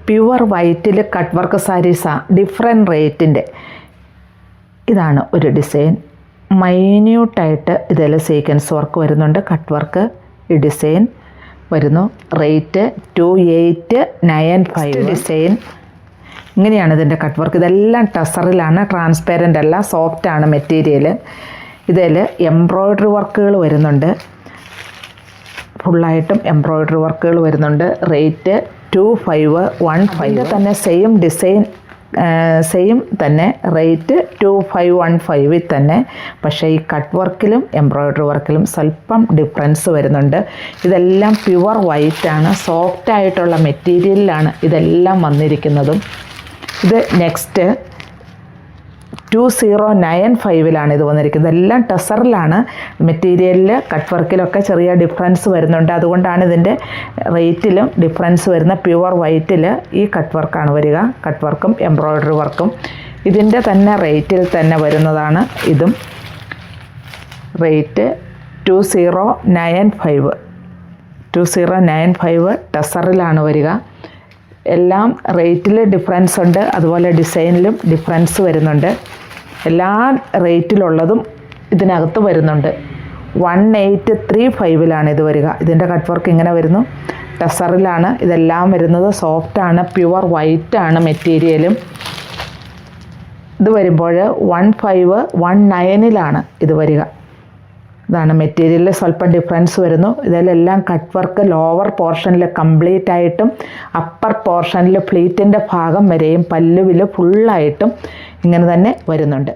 Pure വൈറ്റിൽ cut work സാരീസാണ്, different റേറ്റിൻ്റെ. ഇതാണ് ഒരു ഡിസൈൻ. മൈന്യൂട്ടായിട്ട് ഇതിൽ സീക്വൻസ് വർക്ക് വരുന്നുണ്ട്, കട്ട് വർക്ക് ഈ ഡിസൈൻ വരുന്നു. റേറ്റ് 2895. ഡിസൈൻ ഇങ്ങനെയാണ് ഇതിൻ്റെ കട്ട് വർക്ക്. ഇതെല്ലാം ടസറിലാണ്, ട്രാൻസ്പെറൻ്റ് അല്ല, സോഫ്റ്റാണ് മെറ്റീരിയൽ. ഇതിൽ എംബ്രോയ്ഡറി വർക്കുകൾ വരുന്നുണ്ട്, ഫുള്ളായിട്ടും എംബ്രോയ്ഡറി വർക്കുകൾ വരുന്നുണ്ട്. റേറ്റ് 2515. തന്നെ സെയിം ഡിസൈൻ, സെയിം തന്നെ റേറ്റ് 2515 തന്നെ. പക്ഷേ ഈ കട്ട് വർക്കിലും എംബ്രോയ്ഡറി വർക്കിലും സ്വല്പം ഡിഫറൻസ് വരുന്നുണ്ട്. ഇതെല്ലാം പ്യുവർ വൈറ്റാണ്, സോഫ്റ്റായിട്ടുള്ള മെറ്റീരിയലിലാണ് ഇതെല്ലാം വന്നിരിക്കുന്നതും. ഇത് നെക്സ്റ്റ് 2095 ഇത് വന്നിരിക്കുന്നത്. ഇതെല്ലാം ടസറിലാണ്, മെറ്റീരിയലിൽ കട്ട് വർക്കിലൊക്കെ ചെറിയ ഡിഫറൻസ് വരുന്നുണ്ട്. അതുകൊണ്ടാണ് ഇതിൻ്റെ റേറ്റിലും ഡിഫറൻസ് വരുന്ന. പ്യുവർ വൈറ്റിൽ ഈ കട്ട് വർക്കാണ് വരിക, കട്ട് വർക്കും എംബ്രോയ്ഡറി വർക്കും. ഇതിൻ്റെ തന്നെ റേറ്റിൽ തന്നെ വരുന്നതാണ് ഇതും. റേറ്റ് 2095 ടസറിലാണ് വരിക. എല്ലാം റേറ്റിൽ ഡിഫറൻസ് ഉണ്ട്, അതുപോലെ ഡിസൈനിലും ഡിഫറൻസ് വരുന്നുണ്ട്. എല്ലാ റേറ്റിലുള്ളതും ഇതിനകത്ത് വരുന്നുണ്ട്. 1835 ഇത് വരിക. ഇതിൻ്റെ കട്ട് വർക്ക് ഇങ്ങനെ വരുന്നു, ടസറിലാണ് ഇതെല്ലാം വരുന്നത്. സോഫ്റ്റാണ്, പ്യുവർ വൈറ്റാണ് മെറ്റീരിയലും. ഇത് വരുമ്പോൾ 1519 ഇത് വരിക. ഇതാണ് മെറ്റീരിയലിൽ സ്വല്പം ഡിഫറൻസ് വരുന്നു. ഇതിലെല്ലാം കട്ട് വർക്ക് ലോവർ പോർഷനിൽ കംപ്ലീറ്റ് ആയിട്ടും അപ്പർ പോർഷനിൽ പ്ലീറ്റിൻ്റെ ഭാഗം വരെയും പല്ലുവിൽ ഫുള്ളായിട്ടും ഇങ്ങനെ തന്നെ വരുന്നുണ്ട്.